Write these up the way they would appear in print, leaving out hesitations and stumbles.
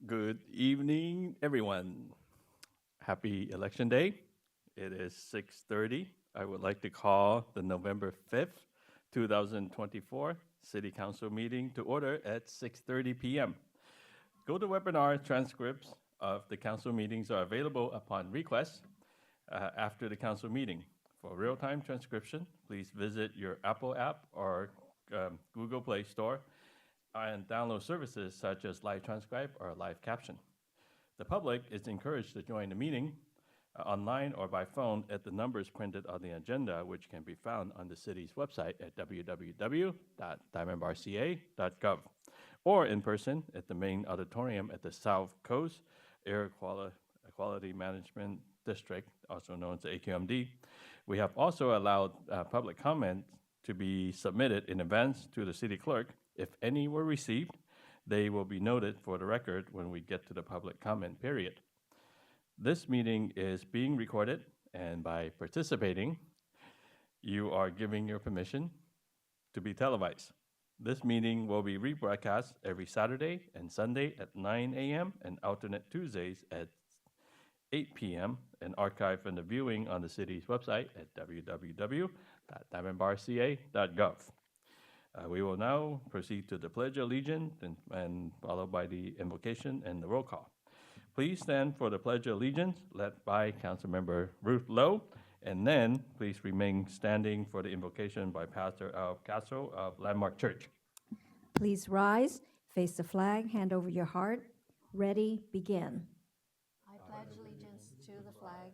Good evening, everyone. Happy Election Day. It is 6:30. I would like to call the November 5th, 2024 City Council meeting to order at 6:30 p.m. GoToWebinar transcripts of the council meetings are available upon request after the council meeting. For real-time transcription, please visit your Apple app or Google Play Store and download services such as Live Transcribe or Live Caption. The public is encouraged to join the meeting online or by phone at the numbers printed on the agenda, which can be found on the city's website at www.diamondbarca.gov, or in person at the main auditorium at the South Coast Air Quality Management District, also known as the AQMD. We have also allowed public comment to be submitted in advance to the city clerk. If any were received, they will be noted for the record when we get to the public comment period. This meeting is being recorded, and by participating, you are giving your permission to be televised. This meeting will be rebroadcast every Saturday and Sunday at 9 a.m. and alternate Tuesdays at 8 p.m. and archived for the viewing on the city's website at www.diamondbarca.gov. We will now proceed to the Pledge of Allegiance and followed by the invocation and the roll call. Please stand for the Pledge of Allegiance led by Councilmember Ruth Lowe, and then please remain standing for the invocation by Pastor Al Castro of Landmark Church. Please rise, face the flag, hand over your heart. Ready, begin. I pledge allegiance to the flag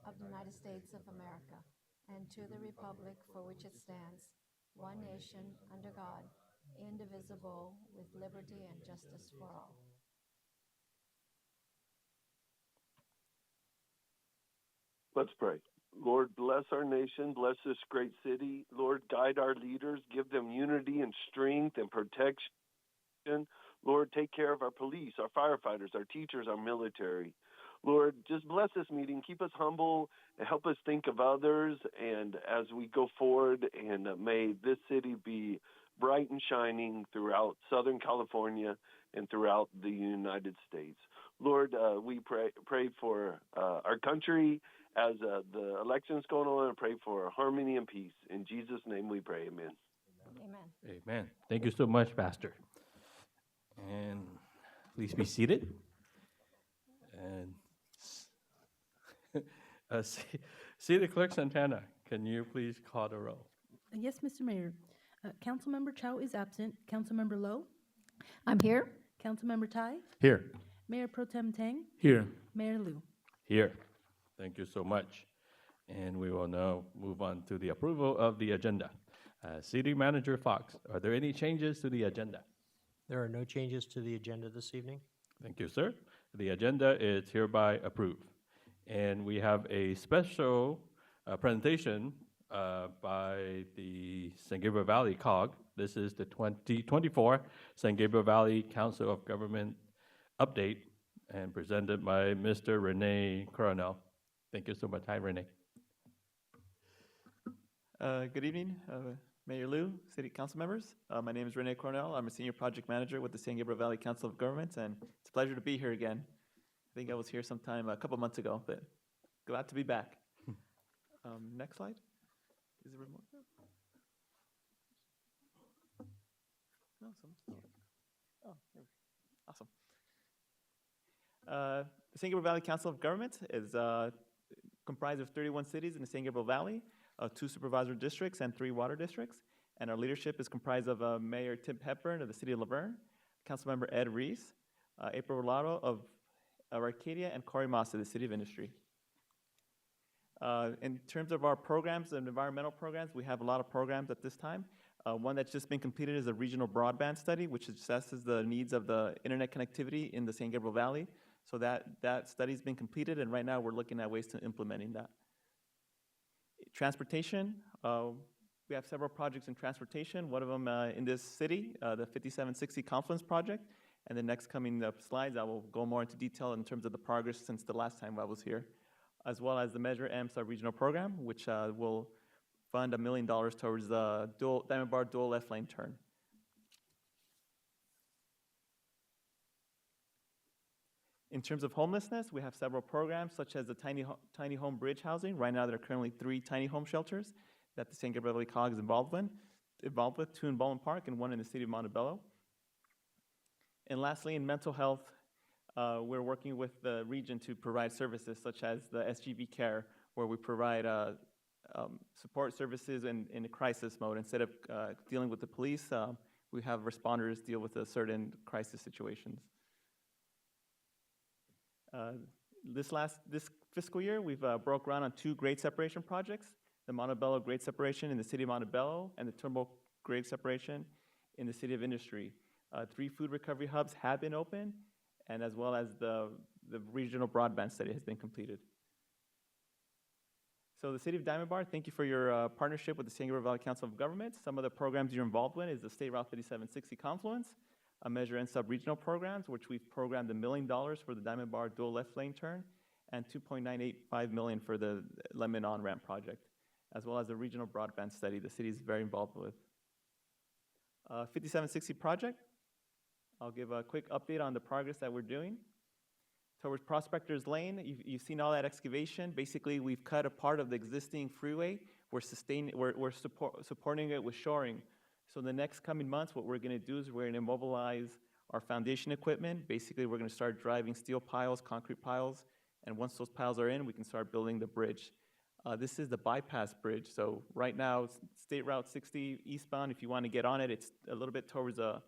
of the United States of America and to the republic for which it stands, one nation, under God, indivisible, with liberty and justice for all. Let's pray. Lord, bless our nation, bless this great city. Lord, guide our leaders, give them unity and strength and protection. Lord, take care of our police, our firefighters, our teachers, our military. Lord, just bless this meeting, keep us humble, and help us think of others. And as we go forward, and may this city be bright and shining throughout Southern California and throughout the United States. Lord, we pray for our country as the election's going on, and pray for harmony and peace. In Jesus' name we pray, amen. Amen. Amen. Thank you so much, Pastor. And please be seated. And City Clerk Santana, can you please call the roll? Yes, Mr. Mayor. Councilmember Chow is absent. Councilmember Lowe, I'm here. Councilmember Tai, Here. Mayor Pro Tem Tang, Here. Mayor Liu. Here. Thank you so much. And we will now move on to the approval of the agenda. City Manager Fox, are there any changes to the agenda? There are no changes to the agenda this evening. Thank you, sir. The agenda is hereby approved. And we have a special presentation by the San Gabriel Valley COG. This is the 2024 San Gabriel Valley Council of Government update, and presented by Mr. Rene Coronel. Thank you so much. Hi, Rene. Good evening, Mayor Liu, City Council members. My name is Rene Cornell. I'm a Senior Project Manager with the San Gabriel Valley Council of Governments, and it's a pleasure to be here again. I think I was here sometime a couple months ago, but glad to be back. Next slide. Is the remote? No, oh, awesome. The San Gabriel Valley Council of Governments is comprised of 31 cities in the San Gabriel Valley, 2 supervisory districts, and 3 water districts. And our leadership is comprised of Mayor Tim Hepburn of the City of Laverne, Councilmember Ed Reese, April Rolado of Arcadia, and Corey Moss of the City of Industry. In terms of our programs and environmental programs, we have a lot of programs at this time. One that's just been completed is a regional broadband study, which assesses the needs of the internet connectivity in the San Gabriel Valley. So that study's been completed, and right now we're looking at ways to implementing that. Transportation, we have several projects in transportation. One of them in this city, the 5760 Confluence Project. And the next coming slides, I will go more into detail in terms of the progress since the last time I was here, as well as the Measure M sub-regional program, which will fund $1 million towards the Diamond Bar dual left lane turn. In terms of homelessness, we have several programs such as the tiny home bridge housing. Right now, there are currently 3 tiny home shelters that the San Gabriel Valley COG is involved with, 2 in Baldwin Park and 1 in the city of Montebello. And lastly, in mental health, we're working with the region to provide services such as the SGV Care, where we provide support services in a crisis mode. Instead of dealing with the police, we have responders deal with certain crisis situations. This fiscal year, we've broke ground on 2 grade separation projects, the Montebello grade separation in the city of Montebello and the Turnbull grade separation in the city of Industry. 3 food recovery hubs have been opened, and as well as the regional broadband study has been completed. So the city of Diamond Bar, thank you for your partnership with the San Gabriel Valley Council of Governments. Some of the programs you're involved with is the State Route 5760 Confluence, a Measure N sub-regional programs, which we've programmed $1 million for the Diamond Bar dual left lane turn, and $2.985 million for the Lemon on-ramp project, as well as the regional broadband study the city is very involved with. 5760 project, I'll give a quick update on the progress that we're doing. Towards Prospectors Lane, you've seen all that excavation. Basically, we've cut a part of the existing freeway. We're supporting it with shoring. So in the next coming months, what we're gonna do is we're gonna mobilize our foundation equipment. Basically, we're gonna start driving steel piles, concrete piles, and once those piles are in, we can start building the bridge. This is the bypass bridge. So right now, State Route 60 eastbound, if you wanna get on it, it's a little bit towards the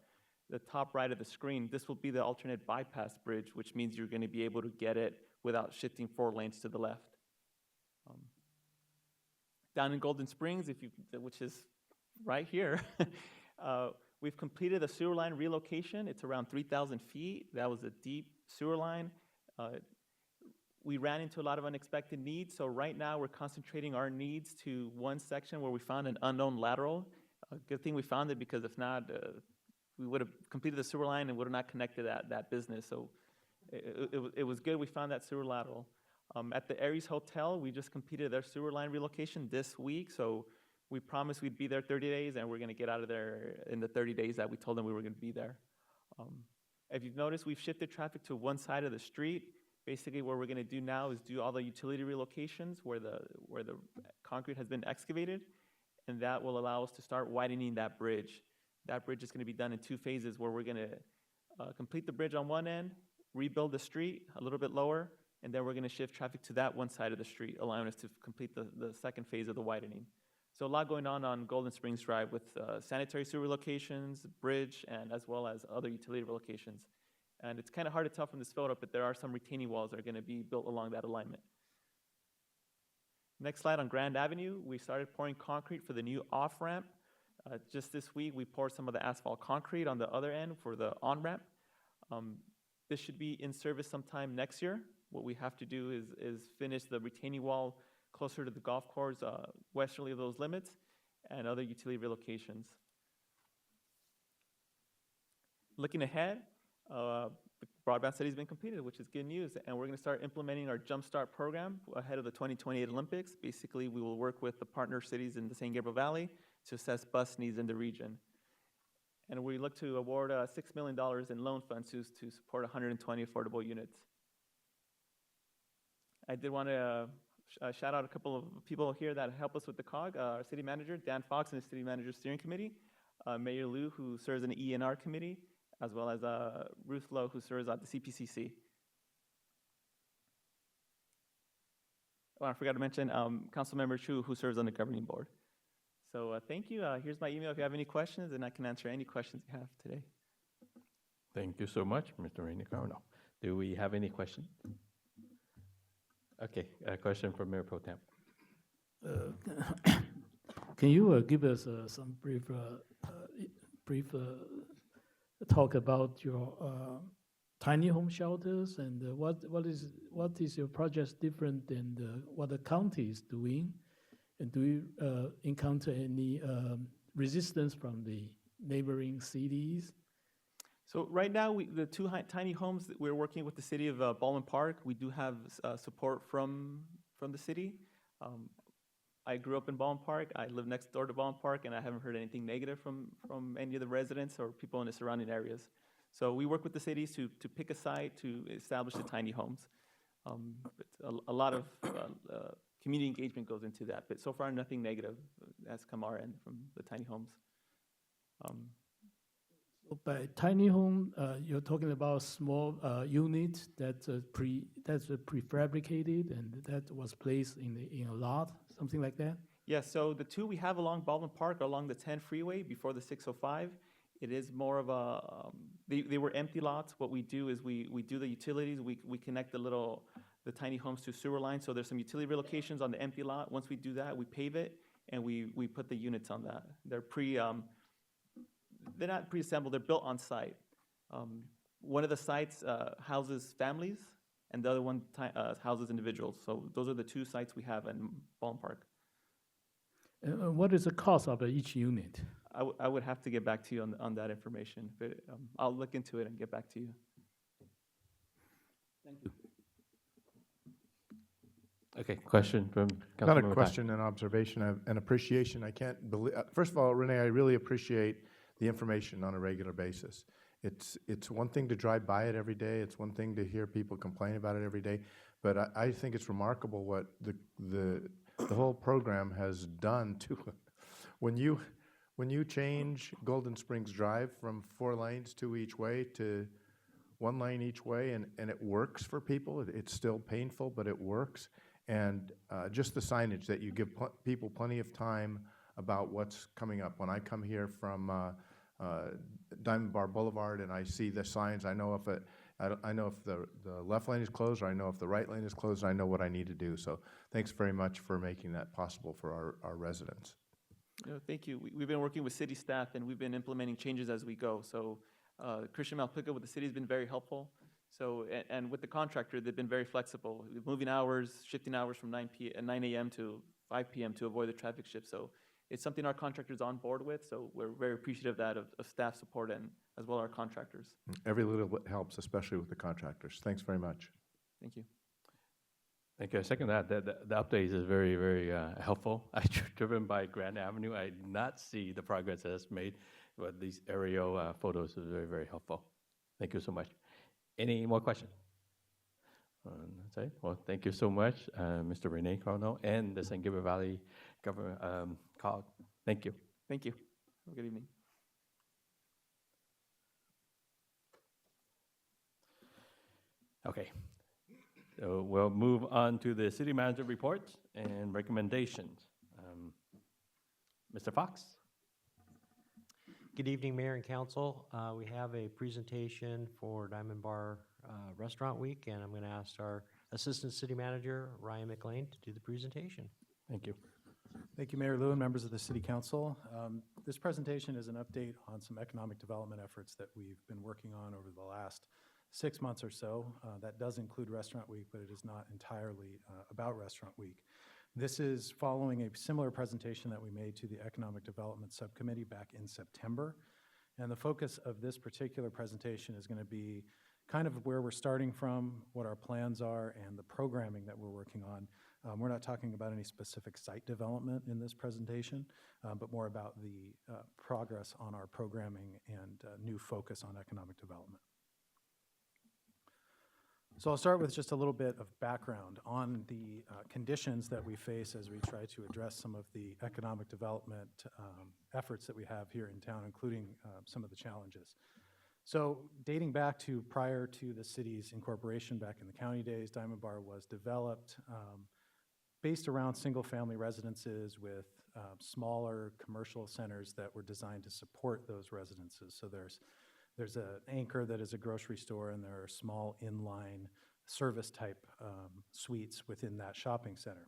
top right of the screen. This will be the alternate bypass bridge, which means you're going to be able to get it without shifting 4 lanes to the left. Down in Golden Springs, which is right here, we've completed a sewer line relocation. It's around 3,000 feet. That was a deep sewer line. We ran into a lot of unexpected needs, so right now we're concentrating our needs to one section where we found an unknown lateral. Good thing we found it, because if not, we would have completed the sewer line and would have not connected that business. So it was good we found that sewer lateral. At the Aries Hotel, we just completed their sewer line relocation this week. So we promised we'd be there 30 days, and we're going to get out of there in the 30 days that we told them we were going to be there. If you've noticed, we've shifted traffic to one side of the street. Basically, what we're going to do now is do all the utility relocations where the concrete has been excavated, and that will allow us to start widening that bridge. That bridge is going to be done in 2 phases, where we're going to complete the bridge on one end, rebuild the street a little bit lower, and then we're going to shift traffic to that one side of the street, allowing us to complete the second phase of the widening. So a lot going on Golden Springs Drive with sanitary sewer relocations, bridge, and as well as other utility relocations. And it's kind of hard to tell from this photo, but there are some retaining walls that are going to be built along that alignment. Next slide, on Grand Avenue, we started pouring concrete for the new off-ramp. Just this week, we poured some of the asphalt concrete on the other end for the on-ramp. This should be in service sometime next year. What we have to do is finish the retaining wall closer to the golf course, westerly of those limits, and other utility relocations. Looking ahead, the broadband study has been completed, which is good news, and we're going to start implementing our Jumpstart program ahead of the 2028 Olympics. Basically, we will work with the partner cities in the San Gabriel Valley to assess bus needs in the region. And we look to award $6 million in loan funds to support 120 affordable units. I did want to shout out a couple of people here that help us with the COG, our city manager, Dan Fox, and the city manager steering committee, Mayor Liu, who serves in the ENR committee, as well as Ruth Lowe, who serves at the CPCC. Oh, I forgot to mention Councilmember Chu, who serves on the governing board. So thank you. Here's my email if you have any questions, and I can answer any questions you have today. Thank you so much, Mr. Rainy Carno. Do we have any questions? Okay, a question from Mayor Pro Tem. Can you give us some brief talk about your tiny home shelters, and what is your project different than what the county is doing, and do you encounter any resistance from the neighboring cities? So right now, the 2 tiny homes that we're working with the city of Baldwin Park, we do have support from the city. I grew up in Baldwin Park. I live next door to Baldwin Park, and I haven't heard anything negative from any of the residents or people in the surrounding areas. So we work with the cities to pick a site to establish the tiny homes. But a lot of community engagement goes into that, but so far nothing negative has come our end from the tiny homes. By tiny home, you're talking about small unit that's prefabricated and that was placed in a lot, something like that? Yeah, so the two we have along Baldwin Park are along the 10 freeway before the 605. It is more of a, they were empty lots. What we do is we do the utilities, we connect the tiny homes to sewer lines. So there's some utility relocations on the empty lot. Once we do that, we pave it and we put the units on that. They're not pre-assembled, they're built on site. One of the sites houses families and the other one houses individuals. So those are the two sites we have in Baldwin Park. What is the cost of each unit? I would have to get back to you on that information, but I'll look into it and get back to you. Thank you. Okay, question from Councilmember Not a Tai. question, an observation, an appreciation. I can't believe, first of all, Renee, I really appreciate the information on a regular basis. It's one thing to drive by it every day. It's one thing to hear people complain about it every day. But I think it's remarkable what the whole program has done to it. When you change Golden Springs Drive from 4 lanes, 2 each way, to 1 lane each way, and it works for people, it's still painful, but it works. And just the signage that you give people plenty of time about what's coming up. When I come here from Diamond Bar Boulevard and I see the signs, I know if the left lane is closed, or I know if the right lane is closed, I know what I need to do. So thanks very much for making that possible for our residents. Thank you. We've been working with city staff and we've been implementing changes as we go. So Christian Malpica with the city has been very helpful. So, and with the contractor, they've been very flexible, moving hours, shifting hours from 9 a.m. to 5 p.m. to avoid the traffic shift. So it's something our contractor's on board with. So we're very appreciative of that, of staff support and as well our contractors. Every little bit helps, especially with the contractors. Thanks very much. Thank you. Thank you. I second that. The update is very, very helpful. I driven by Grand Avenue. I did not see the progress that's made, but these aerial photos is very, very helpful. Thank you so much. Any more questions? That's it. Well, thank you so much, Mr. Rene Carno and the San Gabriel Valley Government COG. Thank you. Thank you. Have a good evening. Okay. So we'll move on to the city manager reports and recommendations. Mr. Fox? Good evening, Mayor and Council. We have a presentation for Diamond Bar Restaurant Week, and I'm going to ask our Assistant City Manager, Ryan McLean, to do the presentation. Thank you. Thank you, Mayor Lewin, members of the City Council. This presentation is an update on some economic development efforts that we've been working on over the last 6 months or so. That does include Restaurant Week, but it is not entirely about Restaurant Week. This is following a similar presentation that we made to the Economic Development Subcommittee back in September. And the focus of this particular presentation is going to be kind of where we're starting from, what our plans are, and the programming that we're working on. We're not talking about any specific site development in this presentation, but more about the progress on our programming and new focus on economic development. So I'll start with just a little bit of background on the conditions that we face as we try to address some of the economic development efforts that we have here in town, including some of the challenges. So dating back to prior to the city's incorporation back in the county days, Diamond Bar was developed based around single-family residences with smaller commercial centers that were designed to support those residences. So there's an anchor that is a grocery store, and there are small inline service type suites within that shopping center.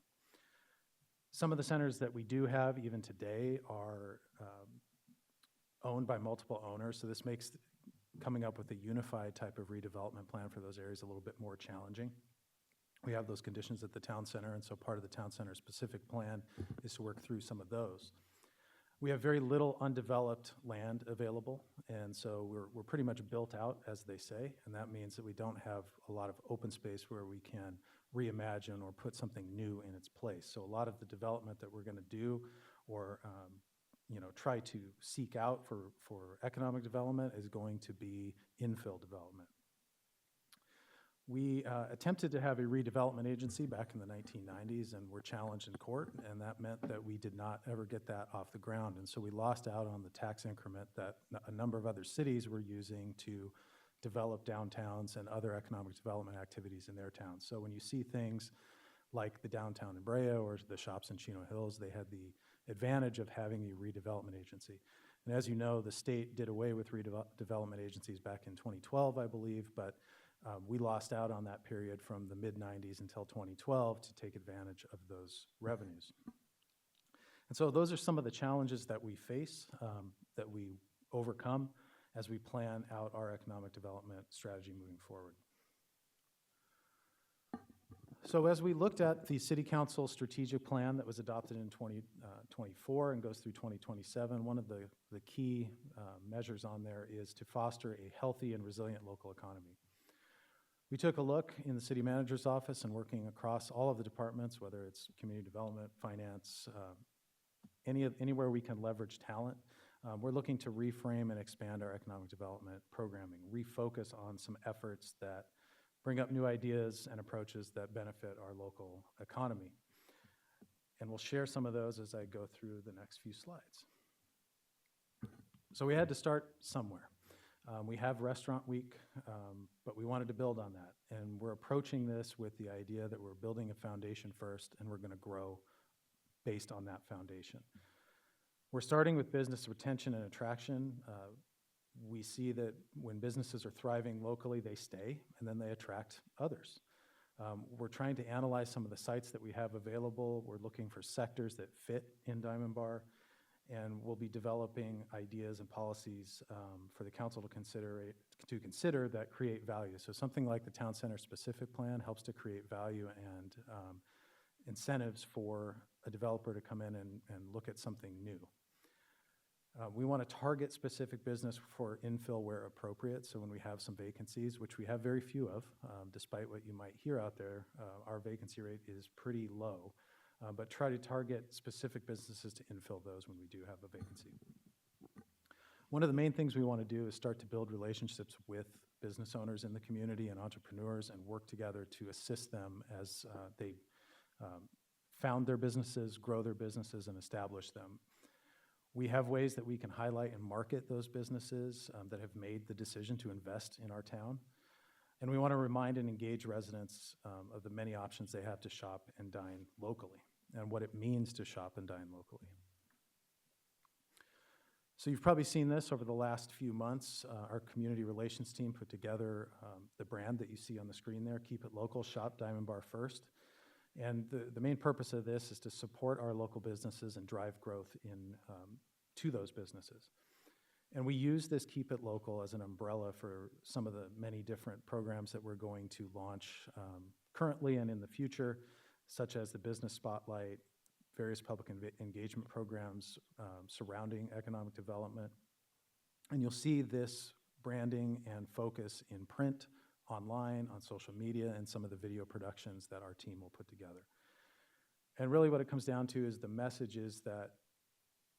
Some of the centers that we do have even today are owned by multiple owners, so this makes coming up with a unified type of redevelopment plan for those areas a little bit more challenging. We have those conditions at the town center, and so part of the town center specific plan is to work through some of those. We have very little undeveloped land available, and so we're pretty much built out, as they say, and that means that we don't have a lot of open space where we can reimagine or put something new in its place. So a lot of the development that we're going to do or try to seek out for economic development is going to be infill development. We attempted to have a redevelopment agency back in the 1990s and were challenged in court, and that meant that we did not ever get that off the ground. And so we lost out on the tax increment that a number of other cities were using to develop downtowns and other economic development activities in their towns. So when you see things like the downtown in Brea or the shops in Chino Hills, they had the advantage of having a redevelopment agency. And as you know, the state did away with redevelopment agencies back in 2012, I believe, but we lost out on that period from the mid-90s until 2012 to take advantage of those revenues. And so those are some of the challenges that we face, that we overcome as we plan out our economic development strategy moving forward. So as we looked at the City Council strategic plan that was adopted in 2024 and goes through 2027, one of the key measures on there is to foster a healthy and resilient local economy. We took a look in the city manager's office and working across all of the departments, whether it's community development, finance, anywhere we can leverage talent. We're looking to reframe and expand our economic development programming, refocus on some efforts that bring up new ideas and approaches that benefit our local economy. And we'll share some of those as I go through the next few slides. So we had to start somewhere. We have Restaurant Week, but we wanted to build on that. And we're approaching this with the idea that we're building a foundation first, and we're going to grow based on that foundation. We're starting with business retention and attraction. We see that when businesses are thriving locally, they stay, and then they attract others. We're trying to analyze some of the sites that we have available. We're looking for sectors that fit in Diamond Bar, and we'll be developing ideas and policies for the council to consider that create value. So something like the Town Center Specific Plan helps to create value and incentives for a developer to come in and look at something new. We want to target specific business for infill where appropriate. So when we have some vacancies, which we have very few of, despite what you might hear out there, our vacancy rate is pretty low. But try to target specific businesses to infill those when we do have a vacancy. One of the main things we want to do is start to build relationships with business owners in the community and entrepreneurs and work together to assist them as they found their businesses, grow their businesses, and establish them. We have ways that we can highlight and market those businesses that have made the decision to invest in our town. And we want to remind and engage residents of the many options they have to shop and dine locally and what it means to shop and dine locally. So you've probably seen this over the last few months. Our community relations team put together the brand that you see on the screen there, Keep It Local, Shop Diamond Bar First. And the main purpose of this is to support our local businesses and drive growth to those businesses. And we use this Keep It Local as an umbrella for some of the many different programs that we're going to launch currently and in the future, such as the Business Spotlight, various public engagement programs surrounding economic development. And you'll see this branding and focus in print, online, on social media, and some of the video productions that our team will put together. And really what it comes down to is the message is that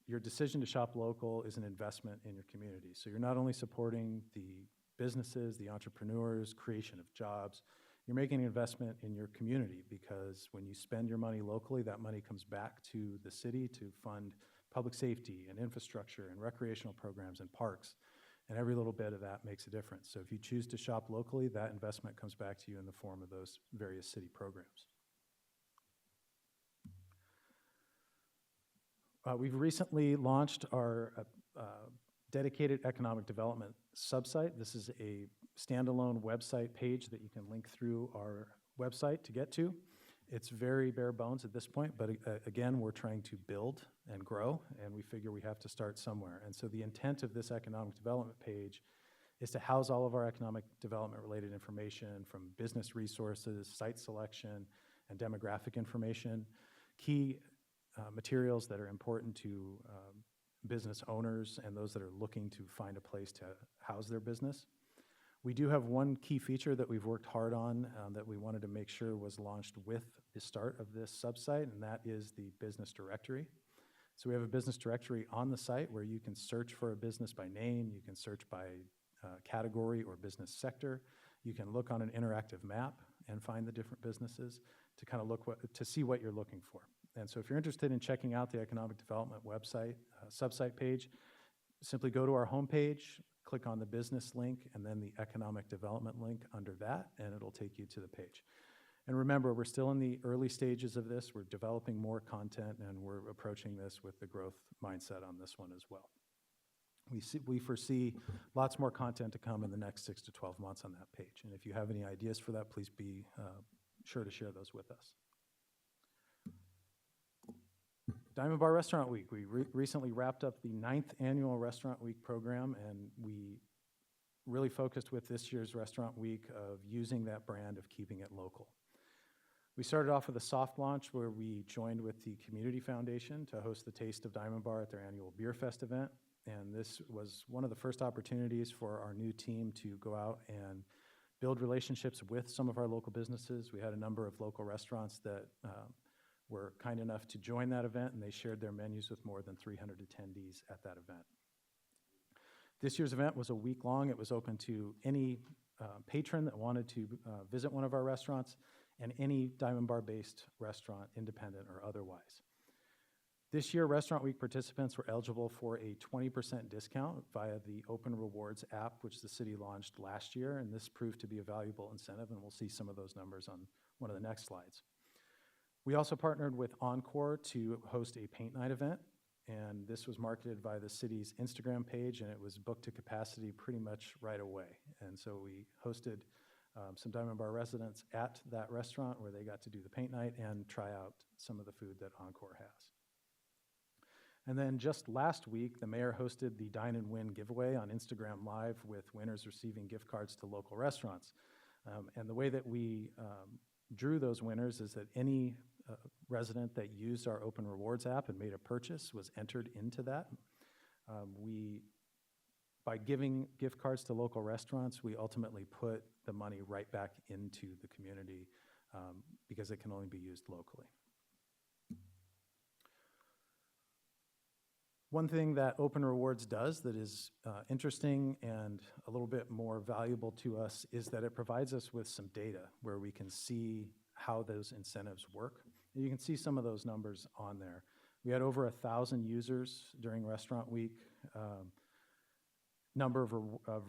your decision to shop local is an investment in your community. So you're not only supporting the businesses, the entrepreneurs, creation of jobs, you're making an investment in your community because when you spend your money locally, that money comes back to the city to fund public safety and infrastructure and recreational programs and parks. And every little bit of that makes a difference. So if you choose to shop locally, that investment comes back to you in the form of those various city programs. We've recently launched our dedicated economic development subsite. This is a standalone website page that you can link through our website to get to. It's very bare bones at this point, but again, we're trying to build and grow, and we figure we have to start somewhere. And so the intent of this economic development page is to house all of our economic development related information from business resources, site selection, and demographic information, key materials that are important to business owners and those that are looking to find a place to house their business. We do have one key feature that we've worked hard on that we wanted to make sure was launched with the start of this subsite, and that is the business directory. So we have a business directory on the site where you can search for a business by name, you can search by category or business sector. You can look on an interactive map and find the different businesses to kind of to see what you're looking for. And so if you're interested in checking out the Economic Development website, subsite page, simply go to our homepage, click on the business link, and then the Economic Development link under that, and it'll take you to the page. And remember, we're still in the early stages of this. We're developing more content, and we're approaching this with the growth mindset on this one as well. We foresee lots more content to come in the next 6 to 12 months on that page. And if you have any ideas for that, please be sure to share those with us. Diamond Bar Restaurant Week. We recently wrapped up the 9th annual Restaurant Week program, and we really focused with this year's Restaurant Week of using that brand of keeping it local. We started off with a soft launch where we joined with the Community Foundation to host the Taste of Diamond Bar at their annual Beer Fest event. And this was one of the first opportunities for our new team to go out and build relationships with some of our local businesses. We had a number of local restaurants that were kind enough to join that event, and they shared their menus with more than 300 attendees at that event. This year's event was a week long. It was open to any patron that wanted to visit one of our restaurants and any Diamond Bar-based restaurant, independent or otherwise. This year, Restaurant Week participants were eligible for a 20% discount via the Open Rewards app, which the city launched last year, and this proved to be a valuable incentive, and we'll see some of those numbers on one of the next slides. We also partnered with Encore to host a paint night event, and this was marketed by the city's Instagram page, and it was booked to capacity pretty much right away. And so we hosted some Diamond Bar residents at that restaurant where they got to do the paint night and try out some of the food that Encore has. And then just last week, the mayor hosted the Dine and Win giveaway on Instagram Live with winners receiving gift cards to local restaurants. And the way that we drew those winners is that any resident that used our Open Rewards app and made a purchase was entered into that. By giving gift cards to local restaurants, we ultimately put the money right back into the community because it can only be used locally. One thing that Open Rewards does that is interesting and a little bit more valuable to us is that it provides us with some data where we can see how those incentives work. And you can see some of those numbers on there. We had over 1,000 users during Restaurant Week. Number of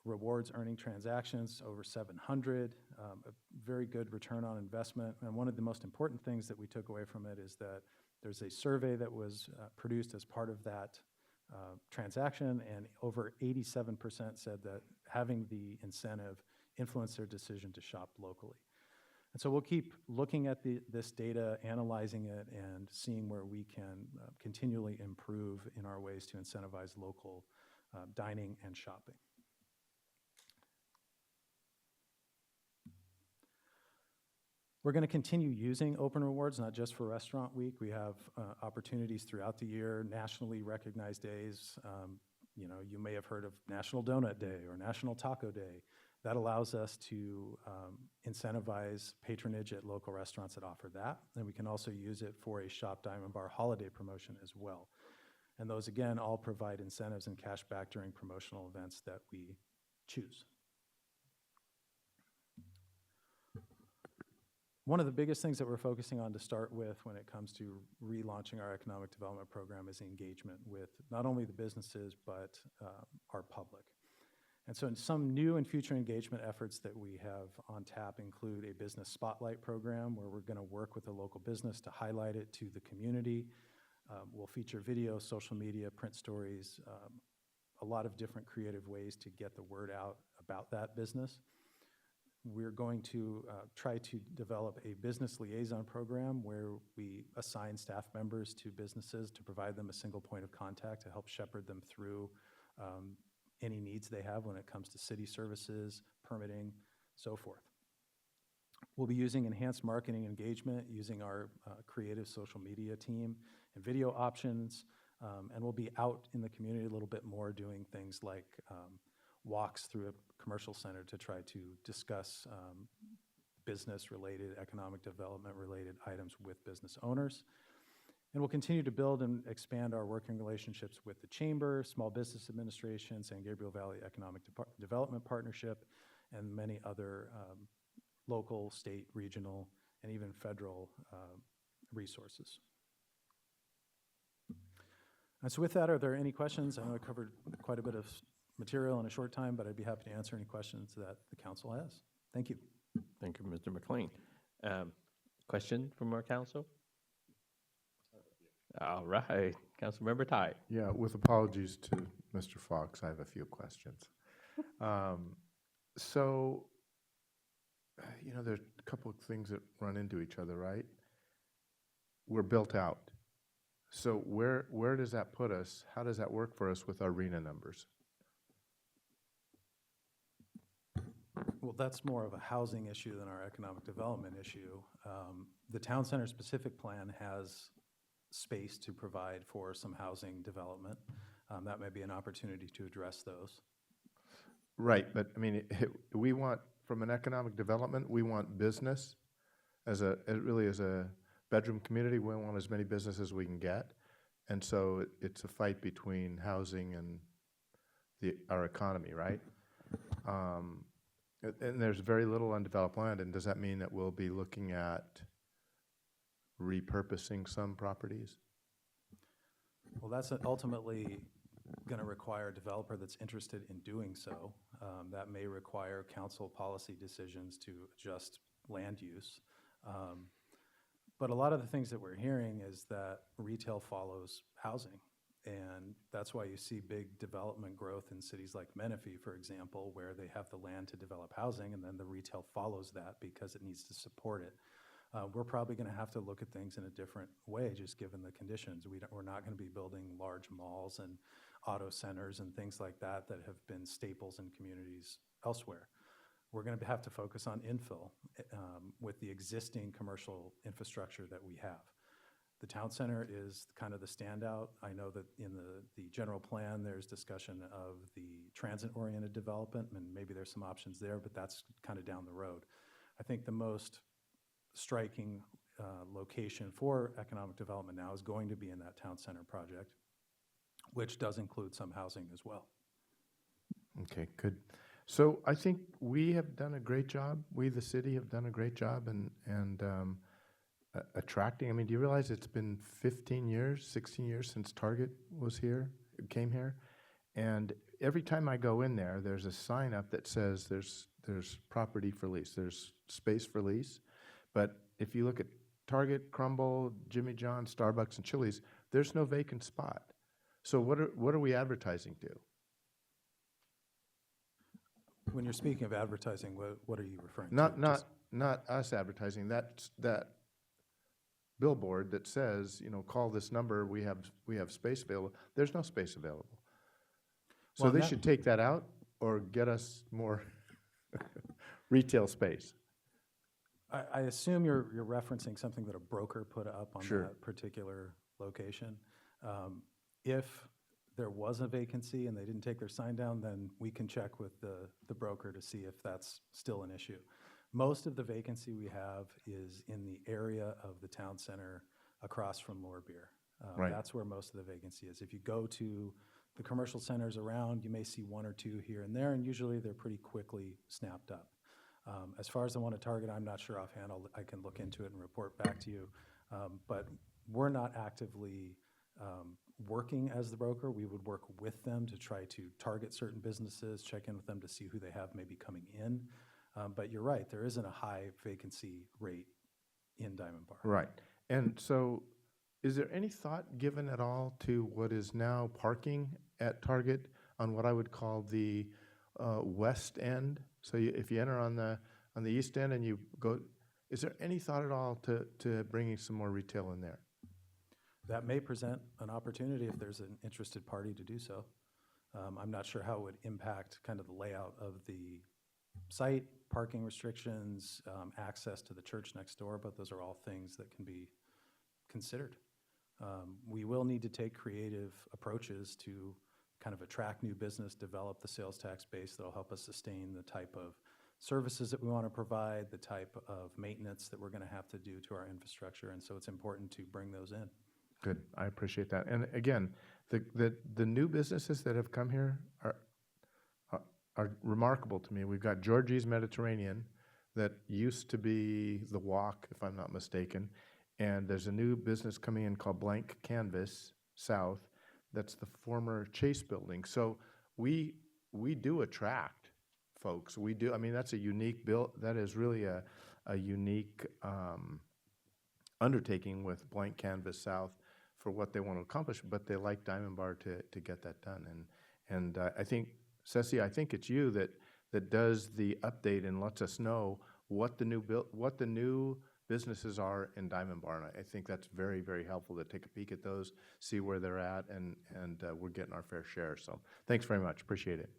rewards earning transactions, over 700, a very good return on investment. And one of the most important things that we took away from it is that there's a survey that was produced as part of that transaction, and over 87% said that having the incentive influenced their decision to shop locally. And so we'll keep looking at this data, analyzing it, and seeing where we can continually improve in our ways to incentivize local dining and shopping. We're going to continue using Open Rewards, not just for Restaurant Week. We have opportunities throughout the year, nationally recognized days. You may have heard of National Donut Day or National Taco Day. That allows us to incentivize patronage at local restaurants that offer that. And we can also use it for a Shop Diamond Bar holiday promotion as well. And those, again, all provide incentives and cash back during promotional events that we choose. One of the biggest things that we're focusing on to start with when it comes to relaunching our economic development program is engagement with not only the businesses, but our public. And so some new and future engagement efforts that we have on tap include a business spotlight program where we're going to work with a local business to highlight it to the community. We'll feature video, social media, print stories, a lot of different creative ways to get the word out about that business. We're going to try to develop a business liaison program where we assign staff members to businesses to provide them a single point of contact to help shepherd them through any needs they have when it comes to city services, permitting, so forth. We'll be using enhanced marketing engagement using our creative social media team and video options, and we'll be out in the community a little bit more doing things like walks through a commercial center to try to discuss business-related, economic development-related items with business owners. And we'll continue to build and expand our working relationships with the Chamber, Small Business Administration, San Gabriel Valley Economic Development Partnership, and many other local, state, regional, and even federal resources. And so with that, are there any questions? I know I covered quite a bit of material in a short time, but I'd be happy to answer any questions that the council has. Thank you. Thank you, Mr. McLean. Question from our council? All right, Councilmember Ty. Yeah, with apologies to Mr. Fox, I have a few questions. So, there's a couple of things that run into each other, right? We're built out. So where does that put us? How does that work for us with our RENA numbers? Well, that's more of a housing issue than our economic development issue. The town center specific plan has space to provide for some housing development. That may be an opportunity to address those. Right, but I mean, we want, from an economic development, we want business as a bedroom community. We want as many businesses as we can get. And so it's a fight between housing and our economy, right? And there's very little undeveloped land, and does that mean that we'll be looking at repurposing some properties? Well, that's ultimately going to require a developer that's interested in doing so. That may require council policy decisions to adjust land use. But a lot of the things that we're hearing is that retail follows housing. And that's why you see big development growth in cities like Menifee, for example, where they have the land to develop housing, and then the retail follows that because it needs to support it. We're probably going to have to look at things in a different way, just given the conditions. We're not going to be building large malls and auto centers and things like that that have been staples in communities elsewhere. We're going to have to focus on infill with the existing commercial infrastructure that we have. The town center is kind of the standout. I know that in the general plan, there's discussion of the transit-oriented development, and maybe there's some options there, but that's kind of down the road. I think the most striking location for economic development now is going to be in that town center project, which does include some housing as well. Okay, good. So I think we have done a great job. We, the city, have done a great job and attracting. I mean, do you realize it's been 15 years, 16 years since Target was here, came here? And every time I go in there, there's a sign up that says there's property for lease, there's space for lease. But if you look at Target, Crumble, Jimmy John's, Starbucks, and Chili's, there's no vacant spot. So what are we advertising to? When you're speaking of advertising, what are you referring to? Not us advertising. That billboard that says, call this number. We have space available. There's no space available. So Well, they should take that out or get us more retail space. I assume you're referencing something that a broker put up on Sure. that particular location. If there was a vacancy and they didn't take their sign down, then we can check with the broker to see if that's still an issue. Most of the vacancy we have is in the area of the town center across from Lore Beer. Right. That's where most of the vacancy is. If you go to the commercial centers around, you may see one or two here and there, and usually they're pretty quickly snapped up. As far as the one at Target, I'm not sure offhand. I can look into it and report back to you. But we're not actively working as the broker. We would work with them to try to target certain businesses, check in with them to see who they have maybe coming in. But you're right, there isn't a high vacancy rate in Diamond Bar. Right. And so is there any thought given at all to what is now parking at Target on what I would call the west end? So if you enter on the east end and you go, is there any thought at all to bringing some more retail in there? That may present an opportunity if there's an interested party to do so. I'm not sure how it would impact kind of the layout of the site, parking restrictions, access to the church next door, but those are all things that can be considered. We will need to take creative approaches to kind of attract new business, develop the sales tax base that'll help us sustain the type of services that we want to provide, the type of maintenance that we're going to have to do to our infrastructure, and so it's important to bring those in. Good, I appreciate that. And again, the new businesses that have come here are remarkable to me. We've got Georgie's Mediterranean that used to be The Walk, if I'm not mistaken, and there's a new business coming in called Blank Canvas South. That's the former Chase building. So we do attract folks. We do. I mean, that's a unique build. That is really a unique undertaking with Blank Canvas South for what they want to accomplish. But they like Diamond Bar to get that done. And I think, Ceci, I think it's you that does the update and lets us know what the new businesses are in Diamond Bar. And I think that's very, very helpful to take a peek at those, see where they're at, and we're getting our fair share. So thanks very much. Appreciate it.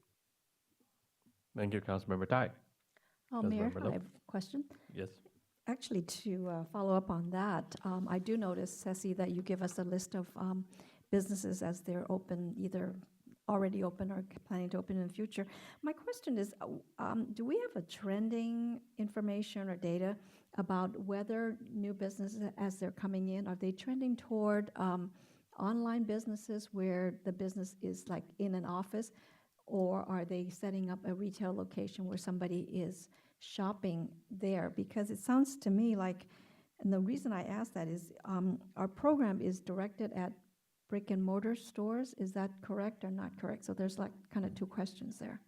Thank you, Councilmember Tai. Oh, Mayor, Councilmember Lowe. I have a question. Yes. Actually, to follow up on that, I do notice, Ceci, that you give us a list of businesses as they're open, either already open or planning to open in the future. My question is, do we have a trending information or data about whether new businesses, as they're coming in, are they trending toward online businesses where the business is like in an office, or are they setting up a retail location where somebody is shopping there? Because it sounds to me like, and the reason I ask that is our program is directed at brick and mortar stores. Is that correct or not correct? So there's like kind of two questions there.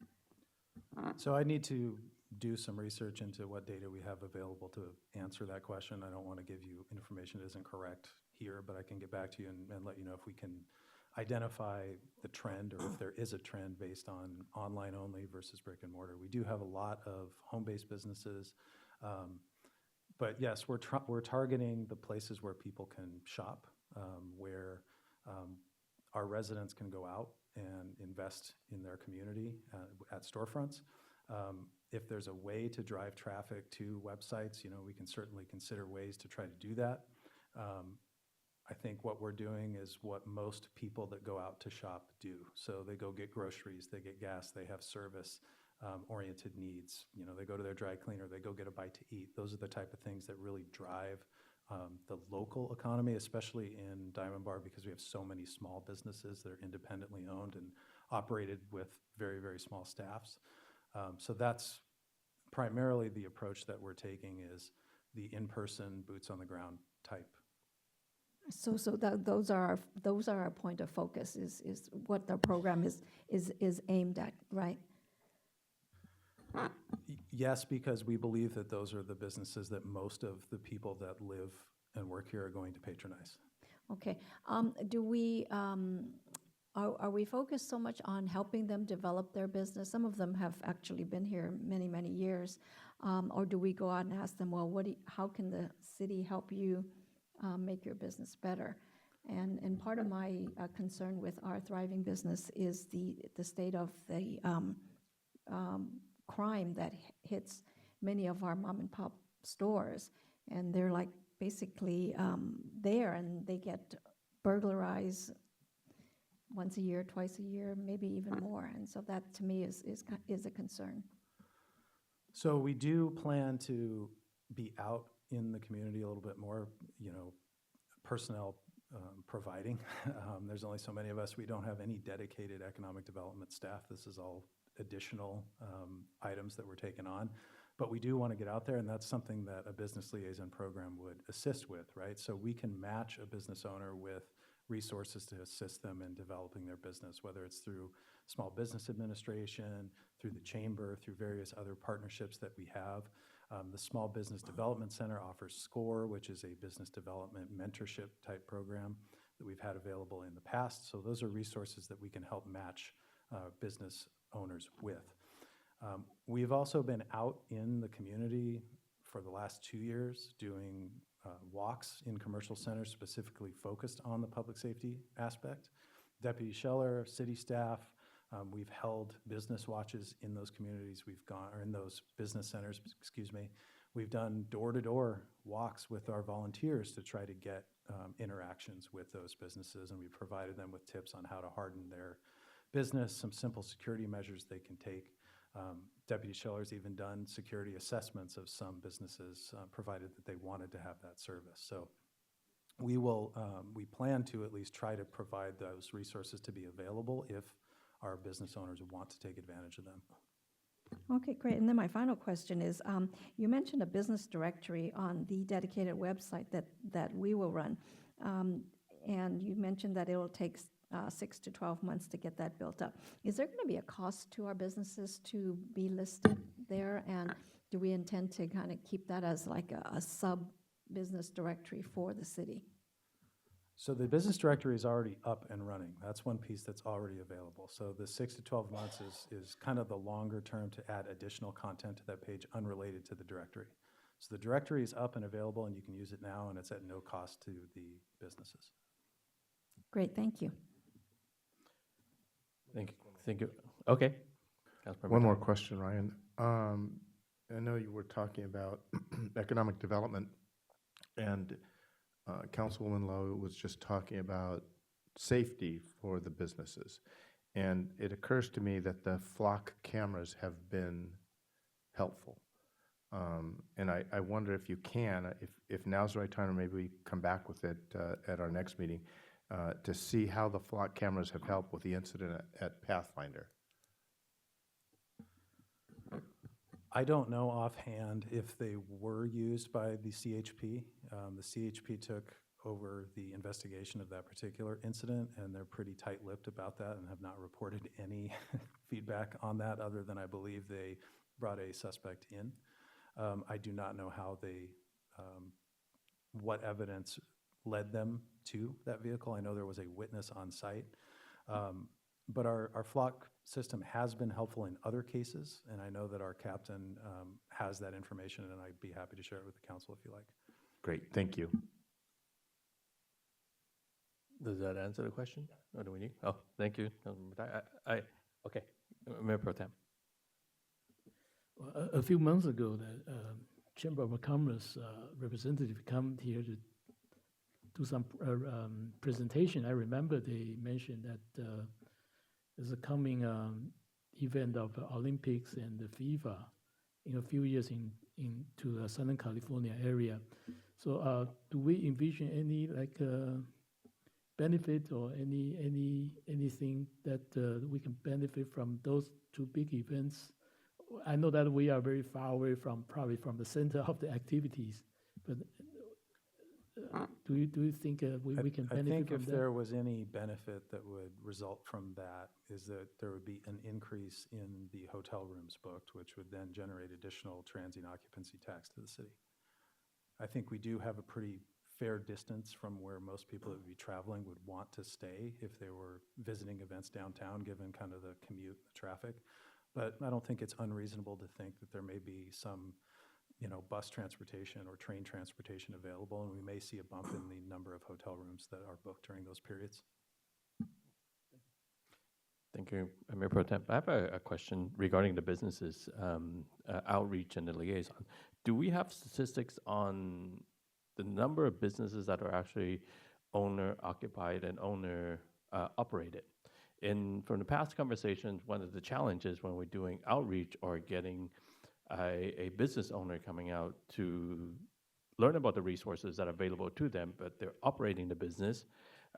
So I need to do some research into what data we have available to answer that question. I don't want to give you information that isn't correct here, but I can get back to you and let you know if we can identify the trend or if there is a trend based on online only versus brick and mortar. We do have a lot of home-based businesses, but yes, we're targeting the places where people can shop, where our residents can go out and invest in their community at storefronts. If there's a way to drive traffic to websites, we can certainly consider ways to try to do that. I think what we're doing is what most people that go out to shop do. So they go get groceries, they get gas, they have service oriented needs. They go to their dry cleaner, they go get a bite to eat. Those are the type of things that really drive the local economy, especially in Diamond Bar, because we have so many small businesses that are independently owned and operated with very, very small staffs. So that's primarily the approach that we're taking, is the in-person, boots on the ground type. So those are our point of focus, is what the program is aimed at, right? Yes, because we believe that those are the businesses that most of the people that live and work here are going to patronize. Okay. Are we focused so much on helping them develop their business? Some of them have actually been here many, many years. Or do we go out and ask them, well, how can the city help you make your business better? And part of my concern with our thriving business is the state of the crime that hits many of our mom and pop stores. And they're like basically there, and they get burglarized once a year, twice a year, maybe even more. And so that to me is a concern. So we do plan to be out in the community a little bit more, personnel providing. There's only so many of us. We don't have any dedicated economic development staff. This is all additional items that we're taking on. But we do want to get out there, and that's something that a business liaison program would assist with, right? So we can match a business owner with resources to assist them in developing their business, whether it's through Small Business Administration, through the Chamber, through various other partnerships that we have. The Small Business Development Center offers SCORE, which is a business development mentorship type program that we've had available in the past. So those are resources that we can help match business owners with. We've also been out in the community for the last 2 years doing walks in commercial centers specifically focused on the public safety aspect. Deputy Scheller, city staff, we've held business watches in those communities. Or in those business centers, We've done door-to-door walks with our volunteers to try to get interactions with those businesses, and we've provided them with tips on how to harden their business, some simple security measures they can take. Deputy Scheller's even done security assessments of some businesses, provided that they wanted to have that service. So we plan to at least try to provide those resources to be available if our business owners want to take advantage of them. Okay, great. And then my final question is, you mentioned a business directory on the dedicated website that we will run. And you mentioned that it will take 6 to 12 months to get that built up. Is there going to be a cost to our businesses to be listed there? And do we intend to kind of keep that as like a sub-business directory for the city? So the business directory is already up and running. That's one piece that's already available. So the 6 to 12 months is kind of the longer term to add additional content to that page unrelated to the directory. So the directory is up and available, and you can use it now, and it's at no cost to the businesses. Great, thank you. Thank you. Okay. Councilmember One more Tang. question, Ryan. I know you were talking about economic development, and Councilwoman Lowe was just talking about safety for the businesses. And it occurs to me that the flock cameras have been helpful. And I wonder if you can, if now's the right time, or maybe we come back with it at our next meeting, to see how the flock cameras have helped with the incident at Pathfinder. I don't know offhand if they were used by the CHP. The CHP took over the investigation of that particular incident, and they're pretty tight-lipped about that and have not reported any feedback on that, other than I believe they brought a suspect in. I do not know how they, what evidence led them to that vehicle. I know there was a witness on site. But our flock system has been helpful in other cases, and I know that our captain has that information, and I'd be happy to share it with the council if you like. Great, thank you. Does that answer the question? Or do we need? Oh, thank you. Councilmember Tang. Okay. Mayor Pro Tem. A few months ago, the Chamber of Commerce representative come here to do some presentation. I remember they mentioned that there's a coming event of Olympics and the FIFA in a few years into the Southern California area. So do we envision any like benefit or anything that we can benefit from those two big events? I know that we are very far away probably from the center of the activities, but do you think we can benefit from that? I think if there was any benefit that would result from that is that there would be an increase in the hotel rooms booked, which would then generate additional transient occupancy tax to the city. I think we do have a pretty fair distance from where most people that would be traveling would want to stay if they were visiting events downtown, given kind of the commute, the traffic. But I don't think it's unreasonable to think that there may be some, bus transportation or train transportation available, and we may see a bump in the number of hotel rooms that are booked during those periods. Thank you, Mayor Pro Tem. I have a question regarding the businesses outreach and the liaison. Do we have statistics on the number of businesses that are actually owner-occupied and owner-operated? And from the past conversations, one of the challenges when we're doing outreach or getting a business owner coming out to learn about the resources that are available to them, but they're operating the business,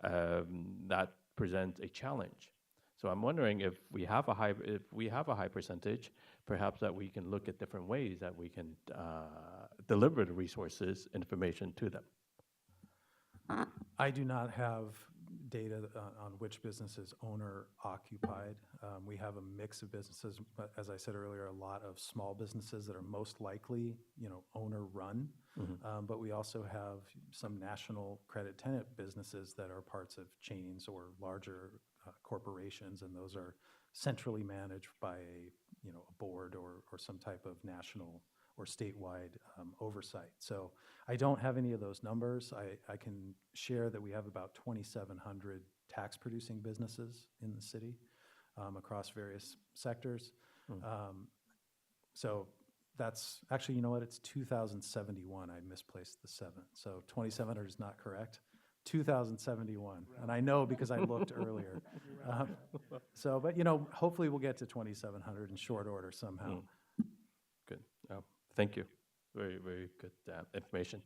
that presents a challenge. So I'm wondering if we have a high percentage, perhaps that we can look at different ways that we can deliver the resources, information to them. I do not have data on which business is owner-occupied. We have a mix of businesses, but as I said earlier, a lot of small businesses that are most likely, owner-run. Mm-hmm. But we also have some national credit tenant businesses that are parts of chains or larger corporations, and those are centrally managed by a board or some type of national or statewide oversight. So I don't have any of those numbers. I can share that we have about 2,700 tax-producing businesses in the city across various sectors. So that's actually, it's 2,071. I misplaced the 7. So 2,700 is not correct. 2,071, and I know because I looked earlier. But hopefully we'll get to 2,700 in short order somehow. Good. Thank you. Very, very good information.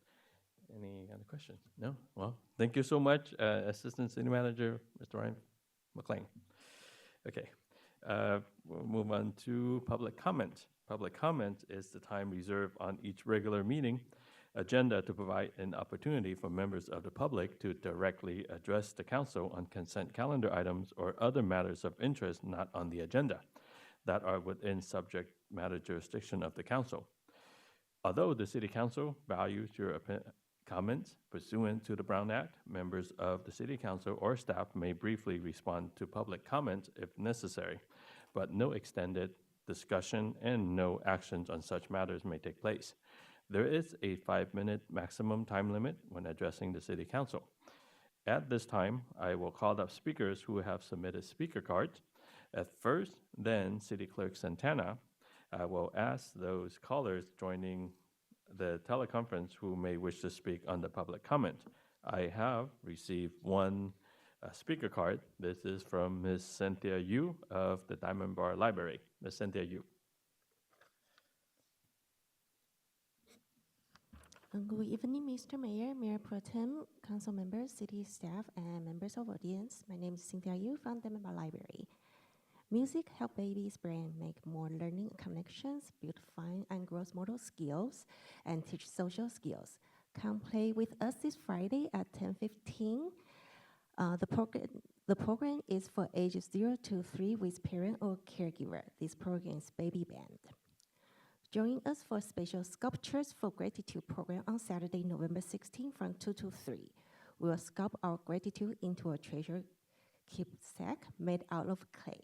Any other questions? No? Well, thank you so much, Assistant City Manager, Mr. Ryan McLean. Okay, we'll move on to public comment. Public comment is the time reserved on each regular meeting agenda to provide an opportunity for members of the public to directly address the council on consent calendar items or other matters of interest not on the agenda that are within subject matter jurisdiction of the council. Although the City Council values your comments pursuant to the Brown Act, members of the City Council or staff may briefly respond to public comments if necessary, but no extended discussion and no actions on such matters may take place. There is a 5-minute maximum time limit when addressing the City Council. At this time, I will call up speakers who have submitted speaker cards. At first, then City Clerk Santana will ask those callers joining the teleconference who may wish to speak on the public comment. I have received one speaker card. This is from Ms. Cynthia Yu of the Diamond Bar Library. Ms. Cynthia Yu. Good evening, Mr. Mayor, Mayor Pro Tem, council members, city staff, and members of audience. My name is Cynthia Yu from Diamond Bar Library. Music helps babies' brain make more learning connections, build fine and gross motor skills, and teach social skills. Come play with us this Friday at 10:15. The program is for ages 0 to 3 with parent or caregiver. This program is Baby Band. Join us for special Sculptures for Gratitude program on Saturday, November 16 from 2 to 3. We will sculpt our gratitude into a treasure keepsake made out of clay.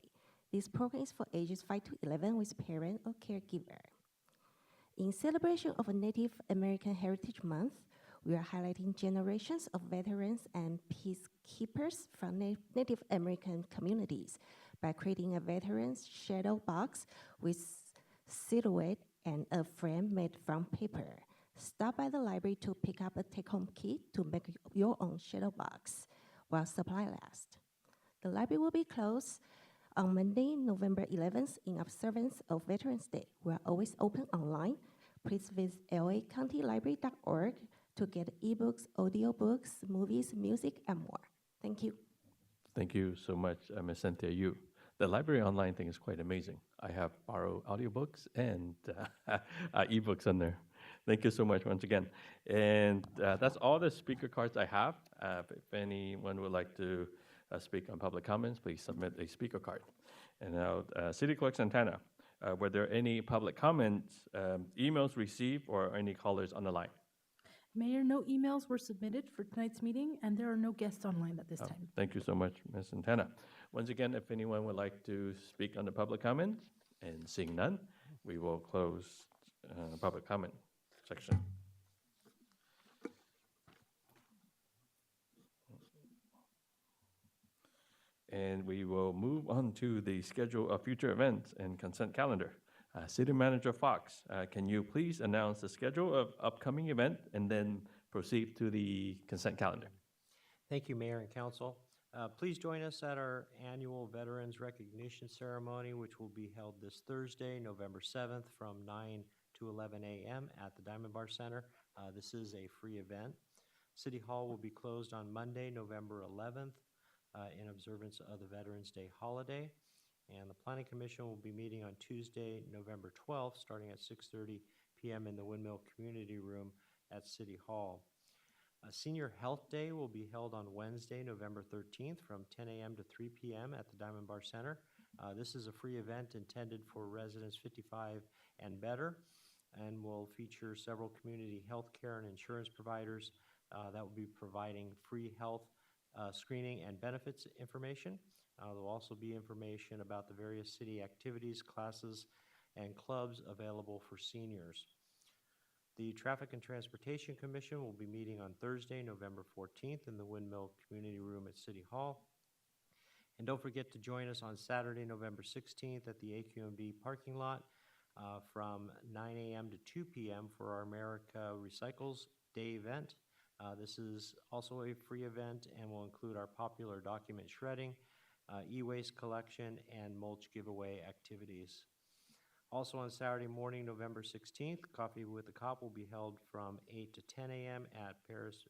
This program is for ages 5 to 11 with parent or caregiver. In celebration of Native American Heritage Month, we are highlighting generations of veterans and peacekeepers from Native American communities by creating a veterans shadow box with silhouette and a frame made from paper. Stop by the library to pick up a take-home kit to make your own shadow box while supply lasts. The library will be closed on Monday, November 11th in observance of Veterans Day. We are always open online. Please visit lacountylibrary.org to get ebooks, audiobooks, movies, music, and more. Thank you. Thank you so much, Ms. Cynthia Yu. The library online thing is quite amazing. I have borrowed audiobooks and ebooks on there. Thank you so much once again. And that's all the speaker cards I have. If anyone would like to speak on public comments, please submit a speaker card. And now, City Clerk Santana, were there any public comments, emails received, or any callers on the line? Mayor, no emails were submitted for tonight's meeting, and there are no guests online at this time. Thank you so much, Ms. Santana. Once again, if anyone would like to speak on the public comment, and seeing none, we will close the public comment section. And we will move on to the schedule of future events and consent calendar. City Manager Fox, can you please announce the schedule of upcoming event and then proceed to the consent calendar? Thank you, Mayor and Council. Please join us at our annual Veterans Recognition Ceremony, which will be held this Thursday, November 7th from 9 to 11 a.m. at the Diamond Bar Center. This is a free event. City Hall will be closed on Monday, November 11th in observance of the Veterans Day holiday. And the Planning Commission will be meeting on Tuesday, November 12th, starting at 6:30 p.m. in the Windmill Community Room at City Hall. Senior Health Day will be held on Wednesday, November 13th from 10 a.m. to 3 p.m. at the Diamond Bar Center. This is a free event intended for residents 55 and better and will feature several community health care and insurance providers that will be providing free health screening and benefits information. There will also be information about the various city activities, classes, and clubs available for seniors. The Traffic and Transportation Commission will be meeting on Thursday, November 14th in the Windmill Community Room at City Hall. And don't forget to join us on Saturday, November 16th at the AQMD parking lot from 9 a.m. to 2 p.m. for our America Recycles Day event. This is also a free event and will include our popular document shredding, e-waste collection, and mulch giveaway activities. Also on Saturday morning, November 16th, Coffee with the Cop will be held from 8 to 10 a.m. at Paris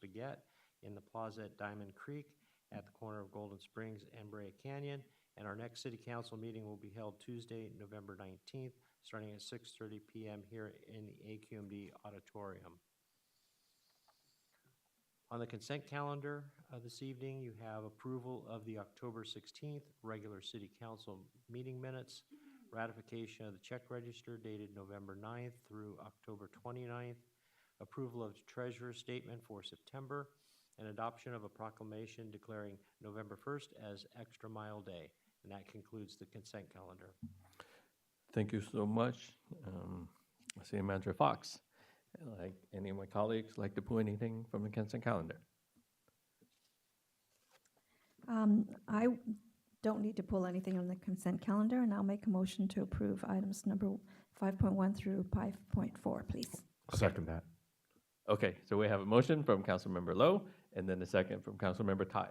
Baguette in the plaza at Diamond Creek at the corner of Golden Springs and Brea Canyon. And our next city council meeting will be held Tuesday, November 19th, starting at 6:30 p.m. here in the AQMD auditorium. On the consent calendar this evening, you have approval of the October 16th regular city council meeting minutes, ratification of the check register dated November 9th through October 29th, approval of the treasurer's statement for September, and adoption of a proclamation declaring November 1st as Extra Mile Day. And that concludes the consent calendar. Thank you so much. City Manager Fox. Like any of my colleagues, like to pull anything from the consent calendar? I don't need to pull anything on the consent calendar, and I'll make a motion to approve items number 5.1 through 5.4, please. I'll second that. Okay, so we have a motion from Councilmember Lowe, and then a second from Councilmember Tai.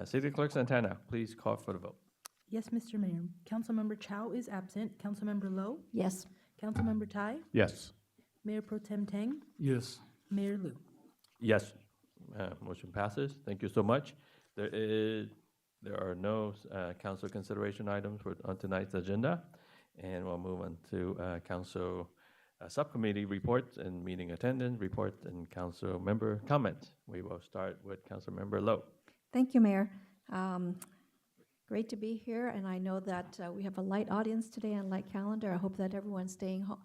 City Clerk Santana, please call for the vote. Yes, Mr. Mayor. Councilmember Chow is absent. Councilmember Lowe? Yes. Councilmember Tai? Yes. Mayor Pro Tem Tang? Yes. Mayor Lu? Yes, motion passes. Thank you so much. There are no council consideration items on tonight's agenda, and we'll move on to council subcommittee reports and meeting attendance reports and council member comments. We will start with Councilmember Lowe. Thank you, Mayor. Great to be here, and I know that we have a light audience today and light calendar. I hope that everyone staying home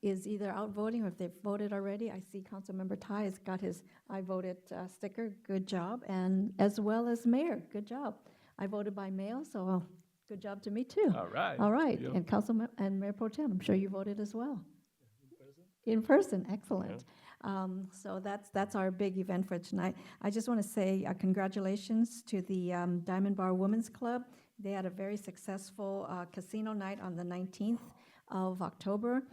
is either out voting or if they've voted already. I see Councilmember Tai has got his I voted sticker. Good job, and as well as Mayor. Good job. I voted by mail, so good job to me too. All right. All right, Yep. and Councilman and Mayor Pro Tem, I'm sure you voted as well. In person, excellent. So that's our big event for tonight. I just want to say congratulations to the Diamond Bar Women's Club. They had a very successful casino night on the 19th of October.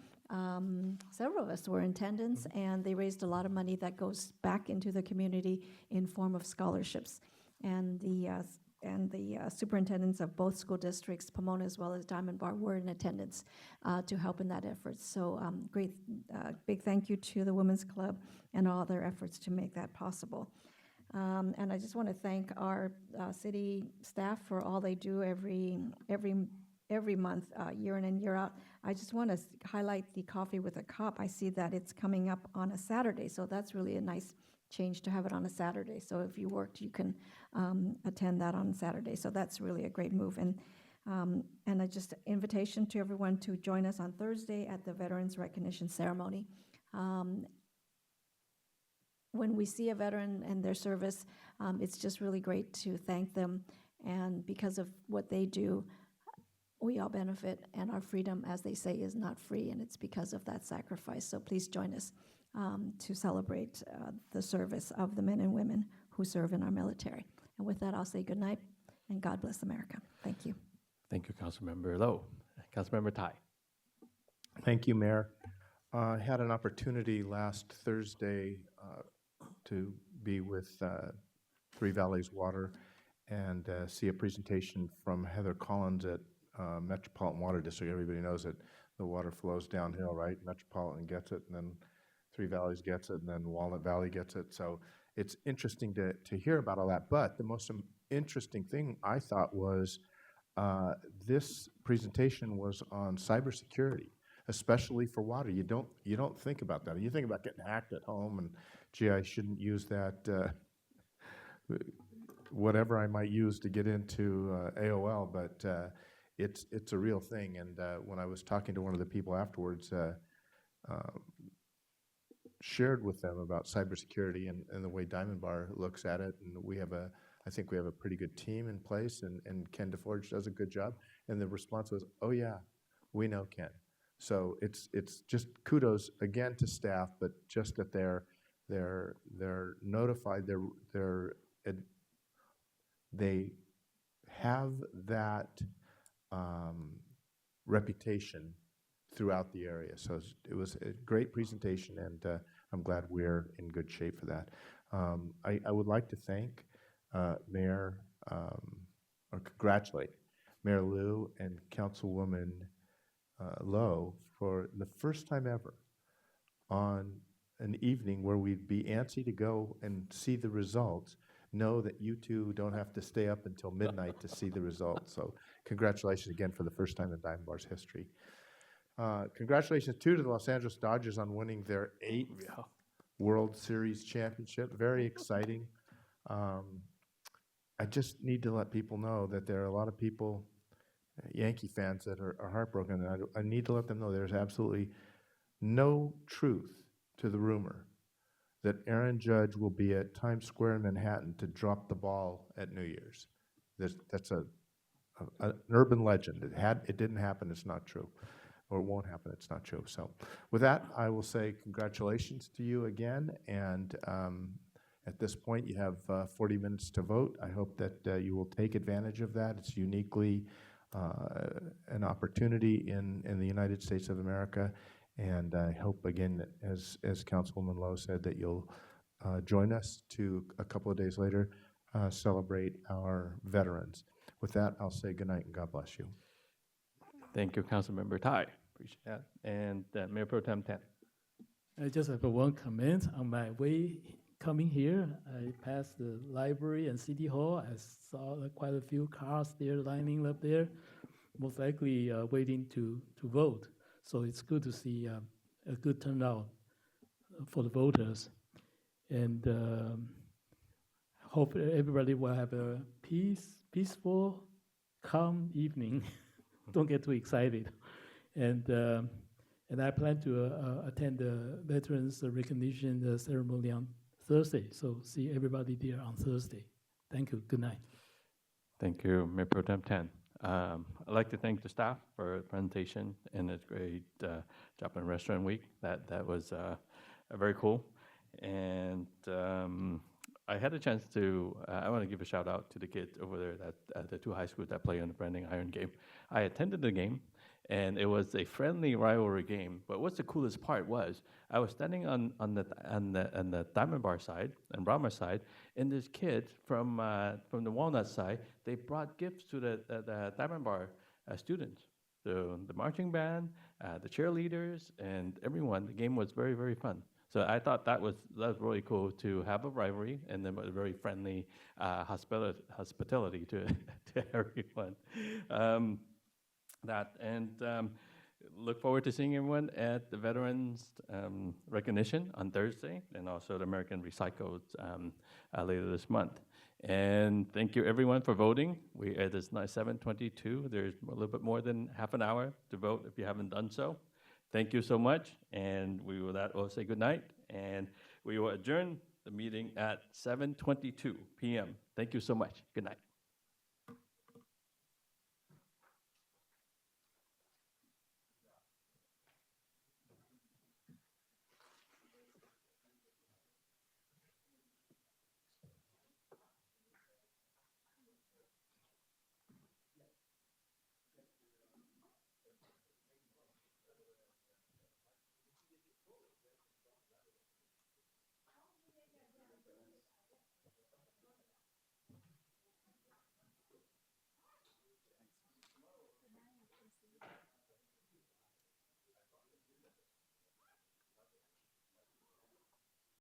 Several of us were in attendance, and they raised a lot of money that goes back into the community in form of scholarships. And the superintendents of both school districts, Pomona as well as Diamond Bar, were in attendance to help in that effort. So great, big thank you to the Women's Club and all their efforts to make that possible. And I just want to thank our city staff for all they do every month, year in and year out. I just want to highlight the Coffee with a Cop. I see that it's coming up on a Saturday, so that's really a nice change to have it on a Saturday. So if you worked, you can attend that on Saturday. So that's really a great move. And I just invitation to everyone to join us on Thursday at the Veterans Recognition Ceremony. When we see a veteran and their service, it's just really great to thank them. And because of what they do, we all benefit, and our freedom, as they say, is not free, and it's because of that sacrifice. So please join us to celebrate the service of the men and women who serve in our military. And with that, I'll say good night, and God bless America. Thank you. Thank you, Councilmember Lowe. Councilmember Tai. Thank you, Mayor. I had an opportunity last Thursday to be with Three Valleys Water and see a presentation from Heather Collins at Metropolitan Water District. Everybody knows that the water flows downhill, right? Metropolitan gets it, and then Three Valleys gets it, and then Walnut Valley gets it. So it's interesting to hear about all that. But the most interesting thing I thought was this presentation was on cybersecurity, especially for water. You don't think about that. You think about getting hacked at home, and gee, I shouldn't use that whatever I might use to get into AOL, but it's a real thing. And when I was talking to one of the people afterwards, shared with them about cybersecurity and the way Diamond Bar looks at it, and I think we have a pretty good team in place, and Ken DeForge does a good job. And the response was, "Oh yeah, we know Ken." So it's just kudos again to staff, but just that they're notified, they have that reputation throughout the area. So it was a great presentation, and I'm glad we're in good shape for that. I would like to thank Mayor, or congratulate Mayor Liu and Councilwoman low for the first time ever on an evening where we'd be antsy to go and see the results, know that you two don't have to stay up until midnight to see the results. So congratulations again for the first time in Diamond Bar's history. Congratulations, too, to the Los Angeles Dodgers on winning their 8th World Series championship. Very exciting. I just need to let people know that there are a lot of people, Yankee fans, that are heartbroken. And I need to let them know there's absolutely no truth to the rumor that Aaron Judge will be at Times Square in Manhattan to drop the ball at New Year's. That's an urban legend. It didn't happen. It's not true. Or it won't happen. It's not true. So with that, I will say congratulations to you again. And at this point, you have 40 minutes to vote. I hope that you will take advantage of that. It's uniquely an opportunity in the United States of America. And I hope, again, that as Councilwoman Lowe said, that you'll join us to, a couple of days later, celebrate our veterans. With that, I'll say good night and God bless you. Thank you, Councilmember Tai. Appreciate that. And Mayor Pro Tem Tan. I just have one comment. On my way coming here, I passed the library and City Hall. I saw quite a few cars there lining up there, most likely waiting to vote. So it's good to see a good turnout for the voters. And hope everybody will have a peaceful, calm evening. Don't get too excited. And I plan to attend the Veterans Recognition Ceremony on Thursday. So see everybody there on Thursday. Thank you. Good night. Thank you, Mayor Pro Tem Tan. I'd like to thank the staff for the presentation and its great Joplin Restaurant Week. That was very cool. And I had a chance to, I want to give a shout out to the kids over there at the 2 high schools that play on the Branding Iron game. I attended the game, and it was a friendly rivalry game. But what's the coolest part was, I was standing on the Diamond Bar side and Brahma side, and this kid from the Walnut side, they brought gifts to the Diamond Bar students. The marching band, the cheerleaders, and everyone. The game was very, very fun. So I thought that was really cool to have a rivalry and then a very friendly hospitality to everyone. Look forward to seeing everyone at the Veterans Recognition on Thursday, and also the American Recycled later this month. And thank you everyone for voting. It is now 7:22. There's a little bit more than half an hour to vote if you haven't done so. Thank you so much, and we will say good night, and we will adjourn the meeting at 7:22 p.m. Thank you so much. Good night.